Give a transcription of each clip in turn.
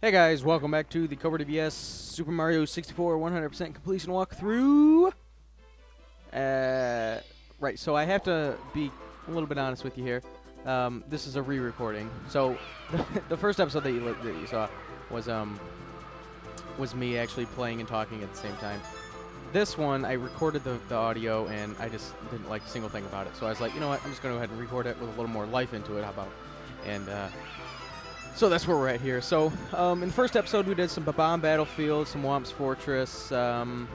Hey guys, welcome back to the cobradvs Super Mario 64 100% completion walkthrough. Right, so I have to be a little bit honest with you here. This is a re-recording. So the first episode that you saw was me actually playing and talking at the same time. This one, I recorded the audio and I just didn't like a single thing about it. So I was like, you know what, I'm just going to go ahead and record it with a little more life into it. How about? And so that's where we're at here. So in the first episode, we did some Battlefield, some Wampus Fortress, and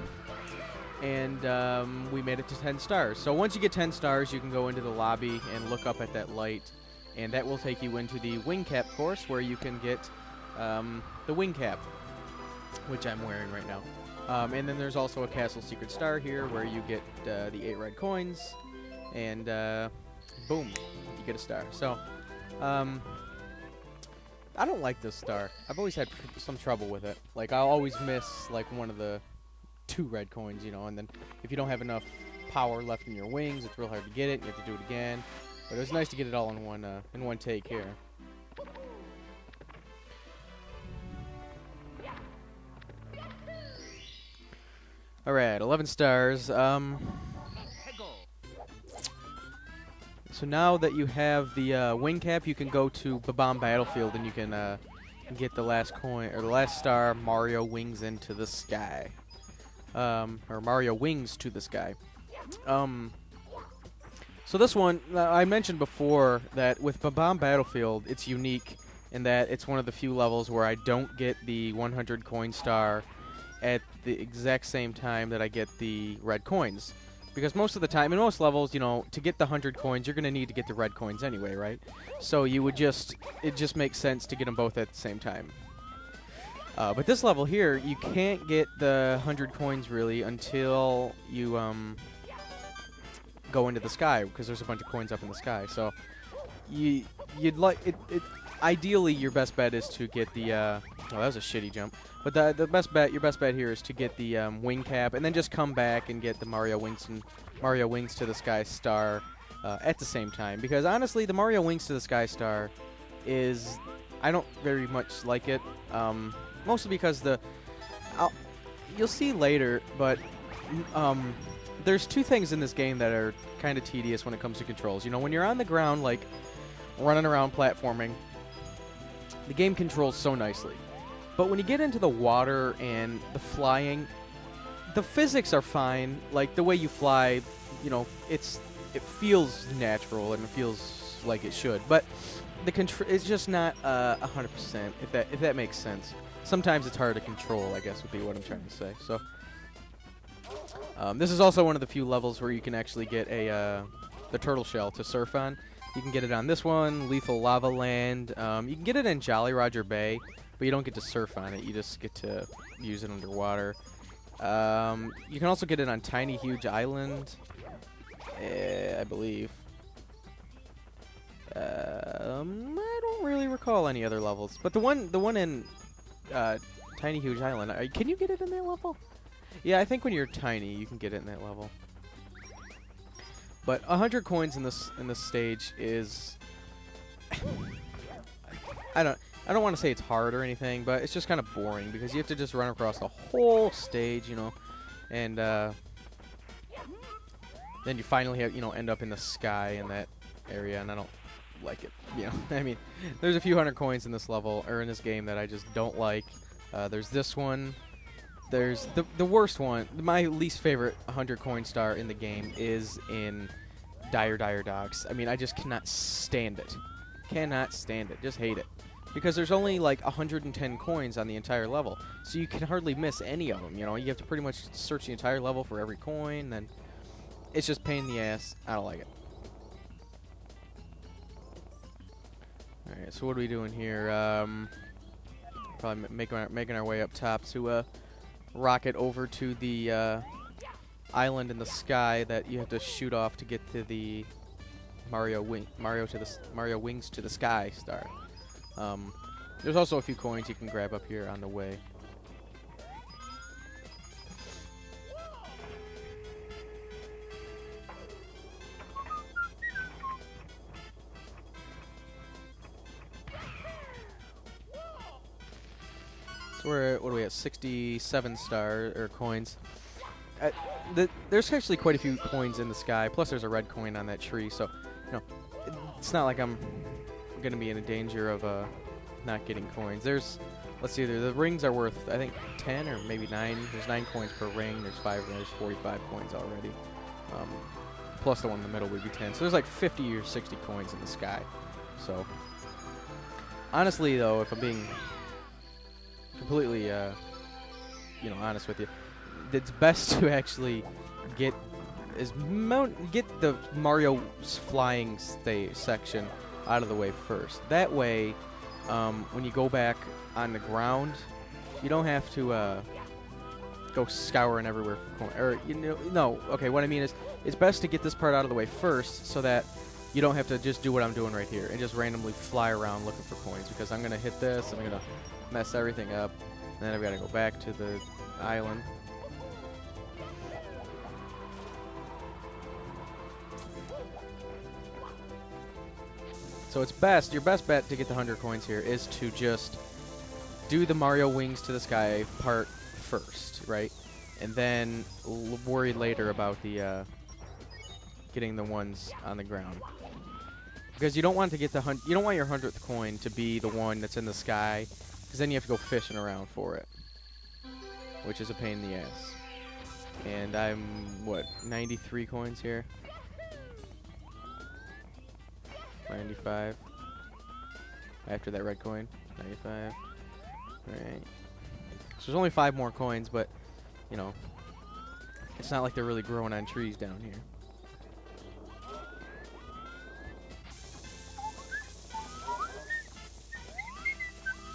we made it to 10 stars. So once you get 10 stars, you can go into the lobby and look up at that light, and that will take you into the wing cap course where you can get the wing cap, which I'm wearing right now. And then there's also a castle secret star here where you get the 8 red coins, and boom, you get a star. So I don't like this star. I've always had some trouble with it. Like, I'll always miss, like, one of the 2 red coins, you know, and then if you don't have enough power left in your wings, it's real hard to get it. You have to do it again. But it was nice to get it all in one take here. Alright, 11 stars. So now that you have the wing cap, you can go to Battlefield and you can get the last coin or the last star. Mario wings into the sky, or Mario wings to the sky. So this one, I mentioned before that with Battlefield, it's unique in that it's one of the few levels where I don't get the 100 coin star at the exact same time that I get the red coins. Because most of the time, in most levels, you know, to get the 100 coins, you're going to need to get the red coins anyway, right? So you would it just makes sense to get them both at the same time. But this level here, you can't get the 100 coins really until you go into the sky, because there's a bunch of coins up in the sky. So you'd like it. Ideally, your best bet is to get the. Oh, that was a shitty jump. But your best bet here is to get the wing cap, and then just come back and get the Mario Wings to the Sky star at the same time. Because honestly, the Mario Wings to the Sky star I don't very much like it. Mostly because you'll see later, but there's 2 things in this game that are kind of tedious when it comes to controls. You know, when you're on the ground, like running around platforming, the game controls so nicely. But when you get into the water and the flying, the physics are fine. Like, the way you fly, you know, it feels natural and it feels like it should. But it's just not 100%, if that makes sense. Sometimes it's hard to control, I guess, would be what I'm trying to say. So this is also one of the few levels where you can actually get the turtle shell to surf on. You can get it on this one, Lethal Lava Land. You can get it in Jolly Roger Bay, but you don't get to surf on it. You just get to use it underwater. You can also get it on Tiny Huge Island, I believe. I don't really recall any other levels, but the one in Tiny Huge Island, can you get it in that level? Yeah, I think when you're tiny, you can get it in that level. But 100 coins in this stage is I don't want to say it's hard or anything, but it's just kind of boring because you have to just run across the whole stage, you know, and then you finally have, you know, end up in the sky in that area, and I don't like it. You know, I mean, there's a few 100 coins in this level or in this game that I just don't like. There's this one. There's the worst one. My least favorite 100 coin star in the game is in Dire Docks. I mean, I just cannot stand it. Cannot stand it. Just hate it. Because there's only like 110 coins on the entire level, so you can hardly miss any of them. You know, you have to pretty much search the entire level for every coin, and it's just pain in the ass. I don't like it. All right, so what are we doing here? Probably making our way up top to rocket over to the island in the sky that you have to shoot off to get to the Mario Wings to the Sky star. There's also a few coins you can grab up here on the way. So we're at, what are we at, 67 star or coins. There's actually quite a few coins in the sky. Plus, there's a red coin on that tree. So, you know, it's not like I'm gonna be in a danger of not getting coins. There's, let's see, the rings are worth I think 10 or maybe 9. There's 9 coins per ring. There's 5. There's 45 coins already. Plus the one in the middle would be 10. So there's like 50 or 60 coins in the sky. So, honestly, though, if I'm being completely, you know, honest with you, it's best to actually get the Mario's flying section out of the way first. That way, when you go back on the ground, you don't have to go scouring everywhere for coins. Or, you know, no. Okay, what I mean is, it's best to get this part out of the way first, so that you don't have to just do what I'm doing right here and just randomly fly around looking for coins. Because I'm gonna hit this, I'm gonna mess everything up, and then I've got to go back to the island. So it's best, your best bet to get the 100 coins here is to just do the Mario Wings to the Sky part first, right? And then worry later about the getting the ones on the ground. Because you don't want to get you don't want your 100th coin to be the one that's in the sky, because then you have to go fishing around for it, which is a pain in the ass. And I'm, what, 93 coins here? 95. After that red coin. 95. Alright. So there's only 5 more coins, but, you know, it's not like they're really growing on trees down here.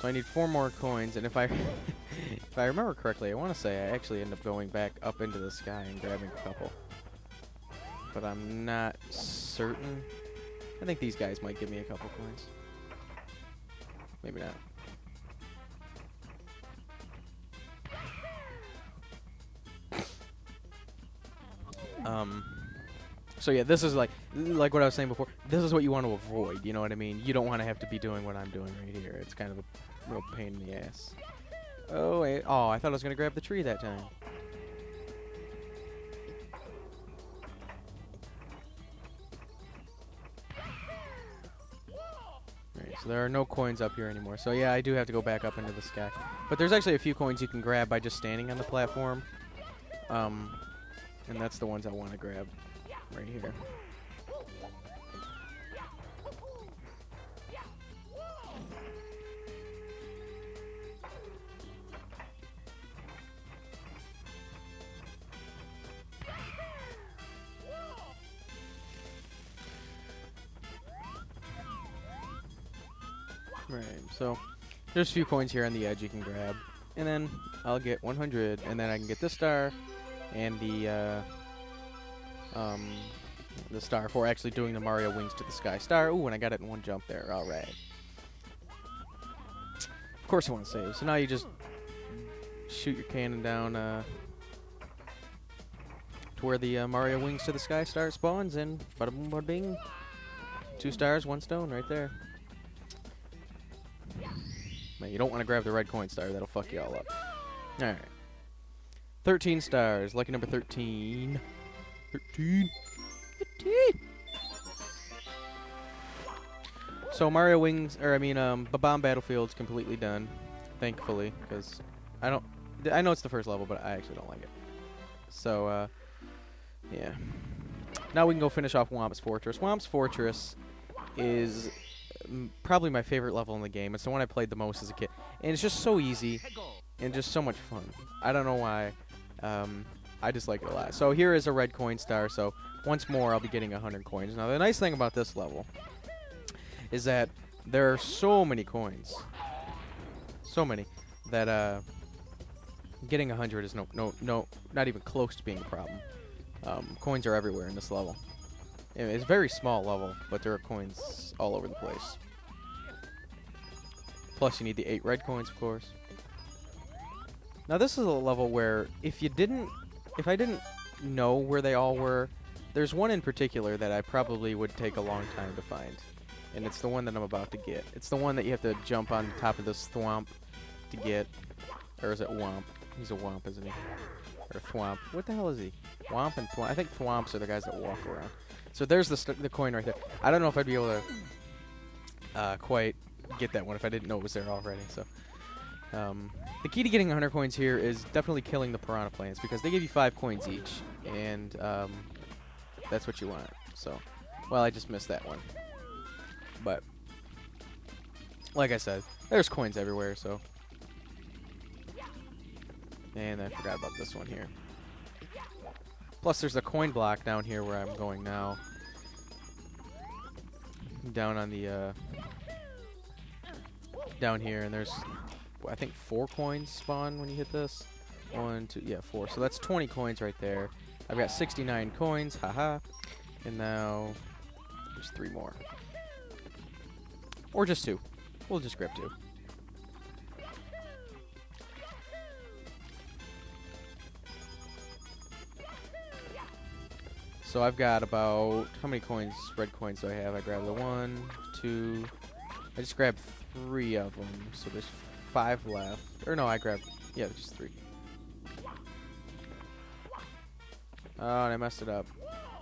So I need 4 more coins, and if I if I remember correctly, I want to say I actually end up going back up into the sky and grabbing a couple. But I'm not certain. I think these guys might give me a couple coins. Maybe not. So yeah, this is like what I was saying before. This is what you want to avoid. You know what I mean? You don't want to have to be doing what I'm doing right here. It's kind of a real pain in the ass. Oh wait. Oh, I thought I was gonna grab the tree that time. Alright, so there are no coins up here anymore. So yeah, I do have to go back up into the sky. But there's actually a few coins you can grab by just standing on the platform. And that's the ones I want to grab right here. Right, so there's a few coins here on the edge you can grab. And then I'll get 100, and then I can get this star and the star for actually doing the Mario Wings to the Sky star. Ooh, and I got it in one jump there. All right. Of course I want to save. So now you just shoot your cannon down to where the Mario Wings to the Sky star spawns, and bada boom, bada bing. 2 stars, 1 stone, right there. Man, you don't want to grab the red coin star. That'll fuck you all up. All right. 13 stars. Lucky number 13. 13. So Mario Wings, or I mean, Bomb Battlefield's completely done, thankfully, because I know it's the first level, but I actually don't like it. So, yeah. Now we can go finish off Wampus Fortress. Wampus Fortress is probably my favorite level in the game. It's the one I played the most as a kid, and it's just so easy and just so much fun. I don't know why. I just like it a lot. So here is a red coin star. So once more, I'll be getting 100 coins. Now the nice thing about this level is that there are so many coins, so many that getting 100 is not even close to being a problem. Coins are everywhere in this level. It's a very small level, but there are coins all over the place. Plus, you need the 8 red coins, of course. Now, this is a level where if I didn't know where they all were, there's one in particular that I probably would take a long time to find. And it's the one that I'm about to get. It's the one that you have to jump on top of this thwomp to get. Or is it Womp? He's a Womp, isn't he? Or Thwomp. What the hell is he? Womp and Thwomp. I think Thwomps are the guys that walk around. So there's the coin right there. I don't know if I'd be able to quite get that one if I didn't know it was there already. So the key to getting 100 coins here is definitely killing the piranha plants because they give you 5 coins each, and that's what you want. So, well, I just missed that one. But like I said, there's coins everywhere. So, and I forgot about this one here. Plus, there's a coin block down here where I'm going now. Down on the down here, and there's I think 4 coins spawn when you hit this. 1, 2, yeah, 4. So that's 20 coins right there. I've got 69 coins, haha. And now there's 3 more, or just 2. We'll just grab 2. So I've got about, how many coins, red coins do I have? I grabbed the 1, 2, I just grabbed 3 of them. So there's 5 left. Or no, I grabbed, yeah, just 3. Oh, and I messed it up.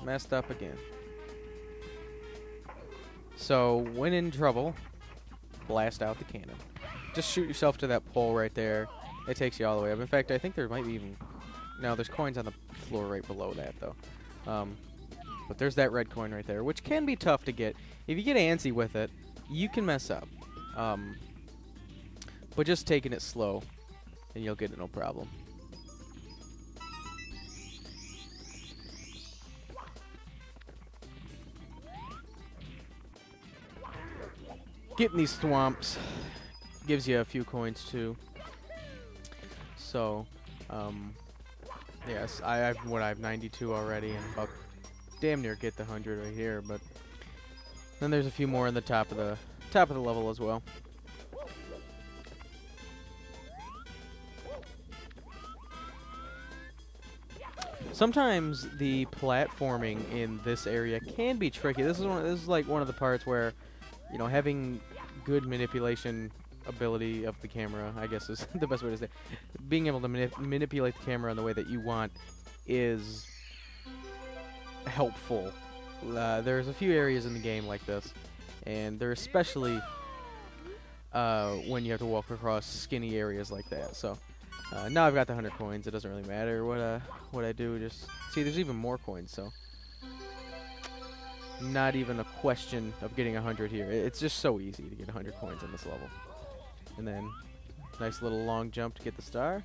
Messed up again. So when in trouble, blast out the cannon. Just shoot yourself to that pole right there. It takes you all the way up. In fact, I think there might be even, no, there's coins on the floor right below that though. But there's that red coin right there, which can be tough to get. If you get antsy with it, you can mess up. But just taking it slow, and you'll get it no problem. Getting these thwomps gives you a few coins too. So, yes, I have 92 already, and about damn near get the 100 right here. But then there's a few more in the top of the level as well. Sometimes the platforming in this area can be tricky. This is like one of the parts where, you know, having good manipulation ability of the camera, I guess is the best way to say it. Being able to manipulate the camera in the way that you want is helpful. There's a few areas in the game like this, and they're especially when you have to walk across skinny areas like that. So now I've got the 100 coins. It doesn't really matter what I do. Just see, there's even more coins. So not even a question of getting 100 here. It's just so easy to get 100 coins on this level. And then nice little long jump to get the star.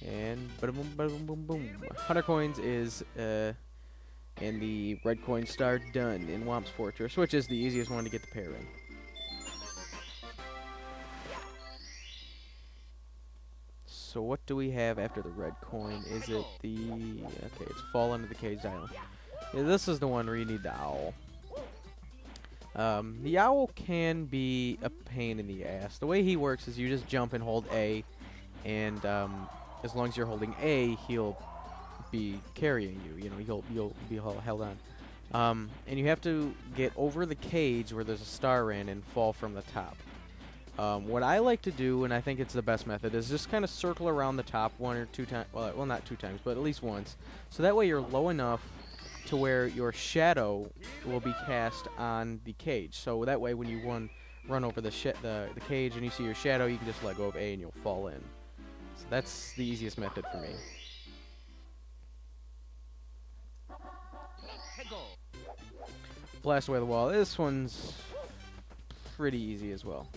And bada boom, bada boom, boom, boom. 100 coins is and the red coin star done in Wampus Fortress, which is the easiest one to get the pair in. So what do we have after the red coin? Is it the... Okay, it's fall into the caged island. Yeah, this is the one where you need the owl. The owl can be a pain in the ass. The way he works is you just jump and hold A, and as long as you're holding A, he'll be carrying you. You know, you'll be held on. And you have to get over the cage where there's a star in and fall from the top. What I like to do, and I think it's the best method, is just kind of circle around the top 1 or 2 times. Well, not 2 times, but at least once. So that way you're low enough to where your shadow will be cast on the cage. So that way when you run over the cage and you see your shadow, you can just let go of A and you'll fall in. So that's the easiest method for me. Blast away the wall. This one's pretty easy as well.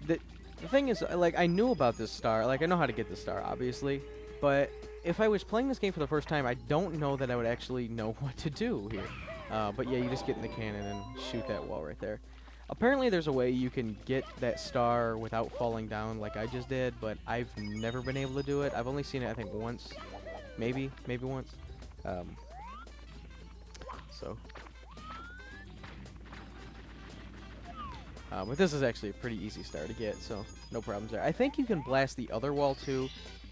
The thing is, like, I knew about this star. Like, I know how to get this star, obviously. But if I was playing this game for the first time, I don't know that I would actually know what to do here. But yeah, you just get in the cannon and shoot that wall right there. Apparently there's a way you can get that star without falling down like I just did, but I've never been able to do it. I've only seen it, I think, once. Maybe once. But this is actually a pretty easy star to get, so no problems there. I think you can blast the other wall too,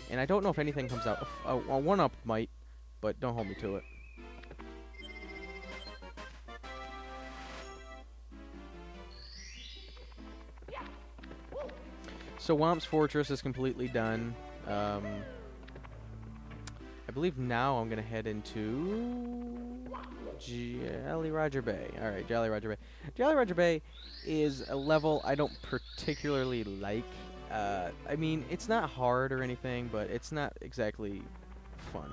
and I don't know if anything comes out. A 1-up might, but don't hold me to it. So Wampus Fortress is completely done. I believe now I'm gonna head into Jolly Roger Bay. All right, Jolly Roger Bay. Jolly Roger Bay is a level I don't particularly like. I mean, it's not hard or anything, but it's not exactly fun.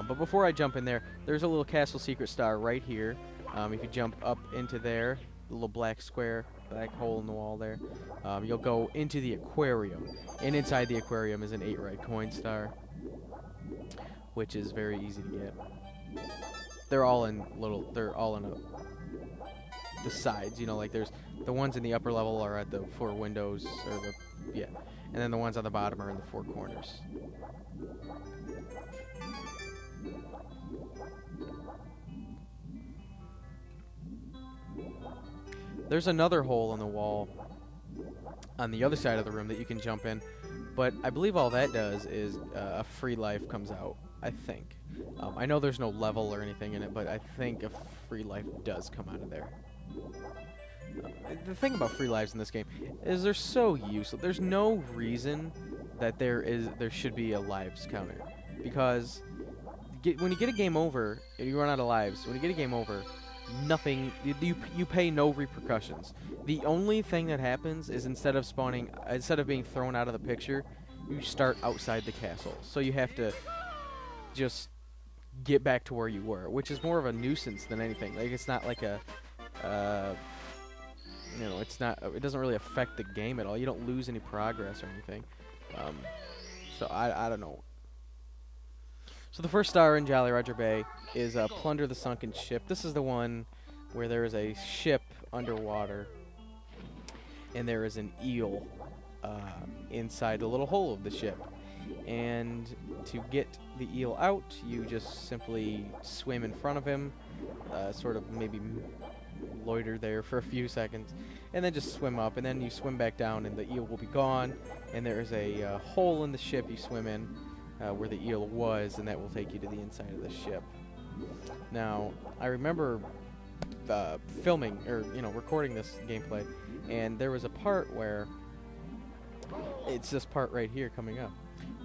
But before I jump in there, there's a little castle secret star right here. If you jump up into there, the little black square, black hole in the wall there, you'll go into the aquarium. And inside the aquarium is an 8-ride coin star, which is very easy to get. They're all in the sides, you know, like there's the ones in the upper level are at the 4 windows, or and then the ones on the bottom are in the 4 corners. There's another hole in the wall on the other side of the room that you can jump in, but I believe all that does is a free life comes out, I think. I know there's no level or anything in it, but I think a free life does come out of there. The thing about free lives in this game is they're so useless. There's no reason that there should be a lives counter, because when you get a game over and you run out of lives, when you get a game over, nothing, you pay no repercussions. The only thing that happens is instead of being thrown out of the picture, you start outside the castle. So you have to just get back to where you were, which is more of a nuisance than anything. Like, it's not like a you know, it doesn't really affect the game at all. You don't lose any progress or anything. So I don't know. So the first star in Jolly Roger Bay is plunder the sunken ship. This is the one where there is a ship underwater, and there is an eel inside the little hole of the ship. And to get the eel out, you just simply swim in front of him, sort of maybe loiter there for a few seconds, and then just swim up, and then you swim back down, and the eel will be gone. And there is a hole in the ship you swim in, where the eel was, and that will take you to the inside of the ship. Now, I remember filming, or recording this gameplay, and there was a part where it's this part right here coming up,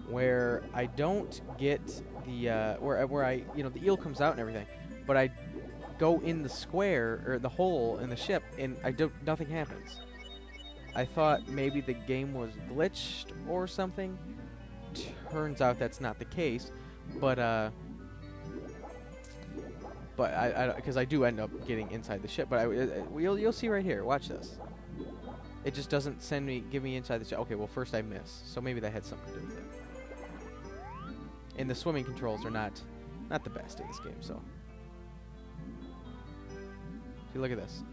where I don't get the where I the eel comes out and everything, but I go in the square or the hole in the ship, and nothing happens. I thought maybe the game was glitched or something. Turns out that's not the case, but because I do end up getting inside the ship, but you'll see right here. Watch this. It just doesn't give me inside the ship. Okay, well first I miss, so maybe that had something to do with it. And the swimming controls are not the best in this game, so. See, look at this.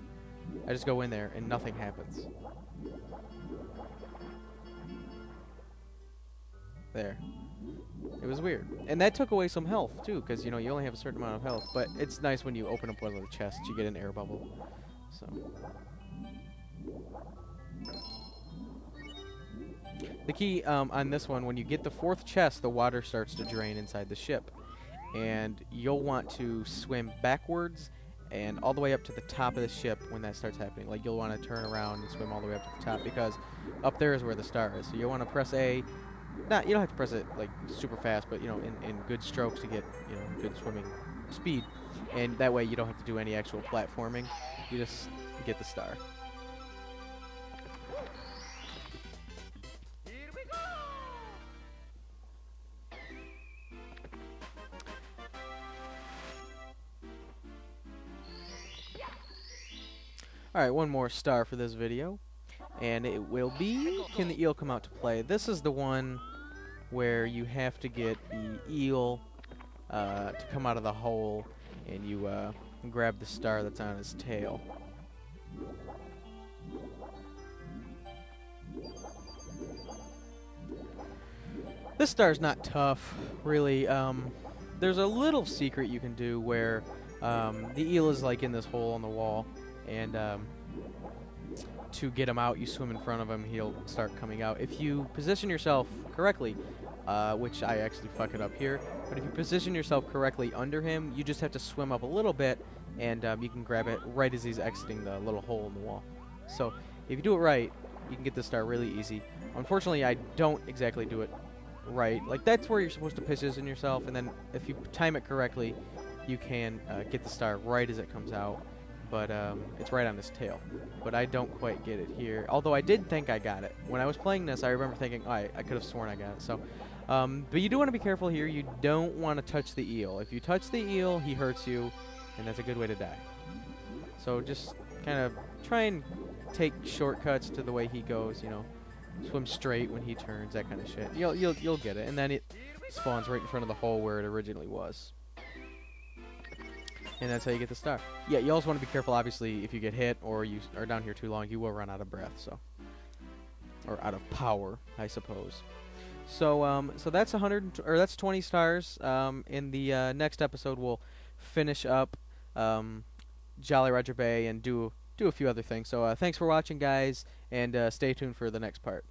I just go in there and nothing happens. There. It was weird. And that took away some health, too, because, you only have a certain amount of health. But it's nice when you open up one of the chests, you get an air bubble. So. The key on this one, when you get the 4th chest, the water starts to drain inside the ship. And you'll want to swim backwards and all the way up to the top of the ship when that starts happening. Like, you'll want to turn around and swim all the way up to the top, because up there is where the star is. So you'll want to press A. You don't have to press it like super fast, but in good strokes to get good swimming speed, and that way you don't have to do any actual platforming. You just get the star. Alright, one more star for this video, and it will be, can the eel come out to play? This is the one where you have to get the eel to come out of the hole, and you grab the star that's on his tail. This star's not tough, really. There's a little secret you can do where the eel is like in this hole on the wall, and to get him out, you swim in front of him, he'll start coming out. If you position yourself correctly, which I actually fuck it up here, but if you position yourself correctly under him, you just have to swim up a little bit, and you can grab it right as he's exiting the little hole in the wall. So if you do it right, You can get this star really easy. Unfortunately, I don't exactly do it right. Like, that's where you're supposed to position yourself, and then if you time it correctly, you can get the star right as it comes out. But it's right on this tail. But I don't quite get it here. Although I did think I got it. When I was playing this, I remember thinking, oh, I could have sworn I got it. So, but you do want to be careful here. You don't want to touch the eel. If you touch the eel, he hurts you, and that's a good way to die. So just kind of try and take shortcuts to the way he goes, you know. Swim straight when he turns, that kind of shit. You'll get it. And then it spawns right in front of the hole where it originally was. And that's how you get the star. Yeah, you also want to be careful, obviously, if you get hit or you are down here too long, you will run out of breath, so. Or out of power, I suppose. So, so that's that's 20 stars. In the next episode, we'll finish up Jolly Roger Bay and do a few other things. So, thanks for watching, guys, and stay tuned for the next part.